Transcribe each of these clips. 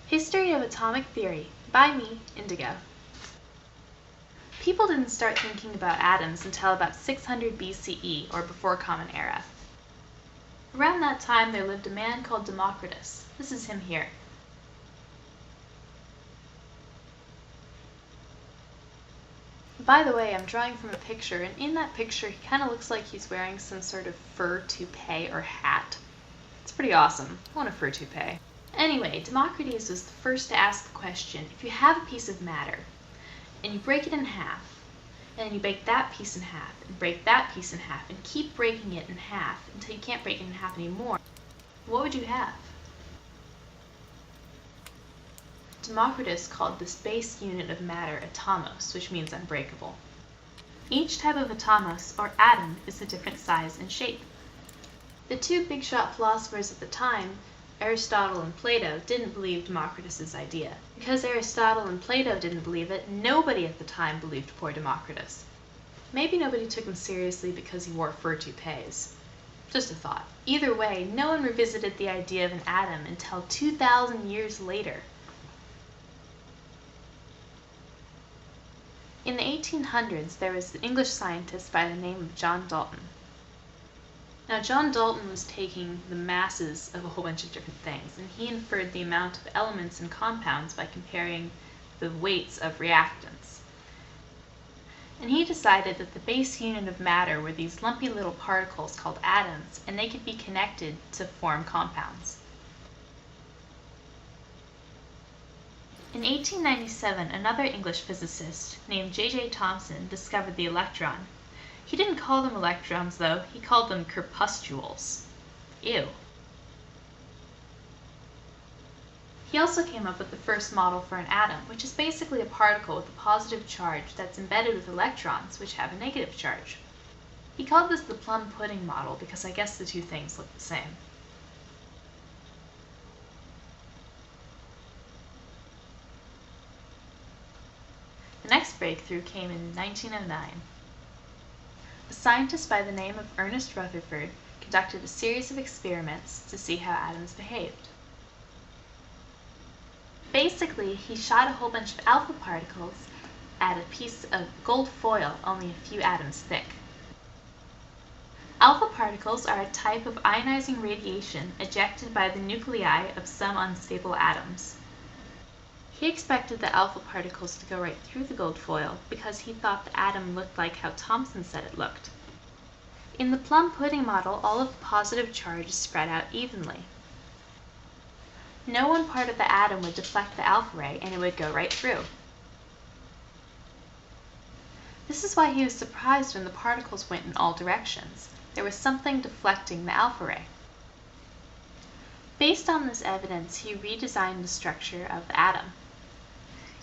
History of Atomic Theory by me, Indigo. People didn't start thinking about atoms until about 600 BCE, or before Common Era. Around that time there lived a man called Democritus. This is him here. By the way, I'm drawing from a picture, and in that picture he kind of looks like he's wearing some sort of fur toupee or hat. It's pretty awesome. I want a fur toupee. Anyway, Democritus was the first to ask the question, if you have a piece of matter, and you break it in half, and then you break that piece in half, and break that piece in half, and keep breaking it in half until you can't break it in half anymore, what would you have? Democritus called this base unit of matter atomos, which means unbreakable. Each type of atomos, or atom, is a different size and shape. The two big-shot philosophers at the time, Aristotle and Plato, didn't believe Democritus's idea. Because Aristotle and Plato didn't believe it, nobody at the time believed poor Democritus. Maybe nobody took him seriously because he wore fur toupees. Just a thought. Either way, no one revisited the idea of an atom until 2,000 years later. In the 1800s, there was an English scientist by the name of John Dalton. Now, John Dalton was taking the masses of a whole bunch of different things, and he inferred the amount of elements and compounds by comparing the weights of reactants. And he decided that the base unit of matter were these lumpy little particles called atoms, and they could be connected to form compounds. In 1897, another English physicist named J.J. Thomson discovered the electron. He didn't call them electrons, though. He called them corpuscules. Ew. He also came up with the first model for an atom, which is basically a particle with a positive charge that's embedded with electrons, which have a negative charge. He called this the plum pudding model because I guess the two things look the same. The next breakthrough came in 1909. A scientist by the name of Ernest Rutherford conducted a series of experiments to see how atoms behaved. Basically, he shot a whole bunch of alpha particles at a piece of gold foil only a few atoms thick. Alpha particles are a type of ionizing radiation ejected by the nuclei of some unstable atoms. He expected the alpha particles to go right through the gold foil because he thought the atom looked like how Thomson said it looked. In the plum pudding model, all of the positive charge is spread out evenly. No one part of the atom would deflect the alpha ray, and it would go right through. This is why he was surprised when the particles went in all directions. There was something deflecting the alpha ray. Based on this evidence, he redesigned the structure of the atom.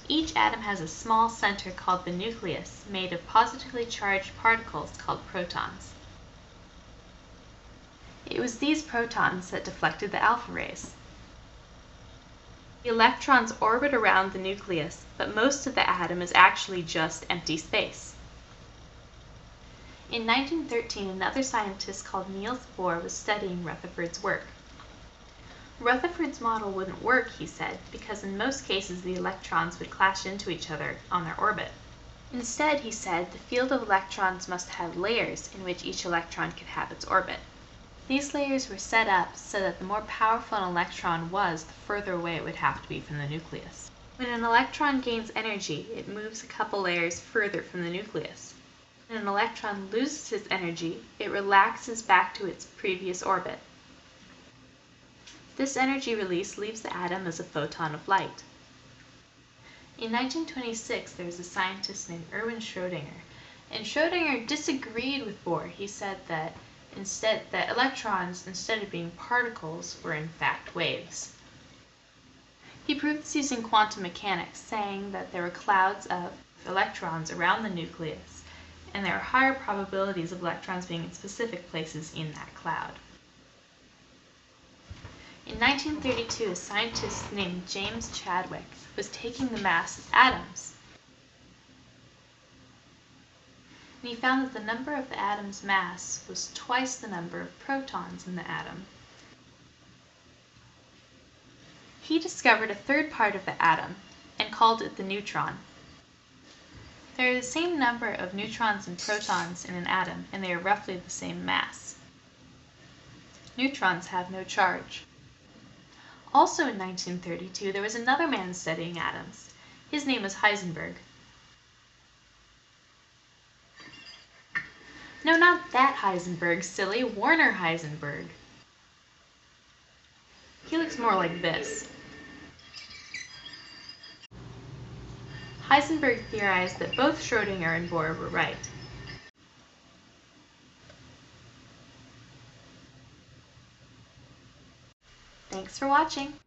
Each atom has a small center called the nucleus, made of positively charged particles called protons. It was these protons that deflected the alpha rays. The electrons orbit around the nucleus, but most of the atom is actually just empty space. In 1913, another scientist called Niels Bohr was studying Rutherford's work. Rutherford's model wouldn't work, he said, because in most cases the electrons would clash into each other on their orbit. Instead, he said, the field of electrons must have layers in which each electron could have its orbit. These layers were set up so that the more powerful an electron was, the further away it would have to be from the nucleus. When an electron gains energy, it moves a couple layers further from the nucleus. When an electron loses its energy, it relaxes back to its previous orbit. This energy release leaves the atom as a photon of light. In 1926, there was a scientist named Erwin Schrödinger, and Schrödinger disagreed with Bohr. He said that electrons, instead of being particles, were in fact waves. He proved this using quantum mechanics, saying that there were clouds of electrons around the nucleus, and there are higher probabilities of electrons being in specific places in that cloud. In 1932, a scientist named James Chadwick was taking the mass of atoms, and he found that the number of the atom's mass was twice the number of protons in the atom. He discovered a third part of the atom and called it the neutron. There are the same number of neutrons and protons in an atom, and they are roughly the same mass. Neutrons have no charge. Also in 1932, there was another man studying atoms. His name was Heisenberg. No, not that Heisenberg, silly, Werner Heisenberg. He looks more like this. Heisenberg theorized that both Schrödinger and Bohr were right. Thanks for watching.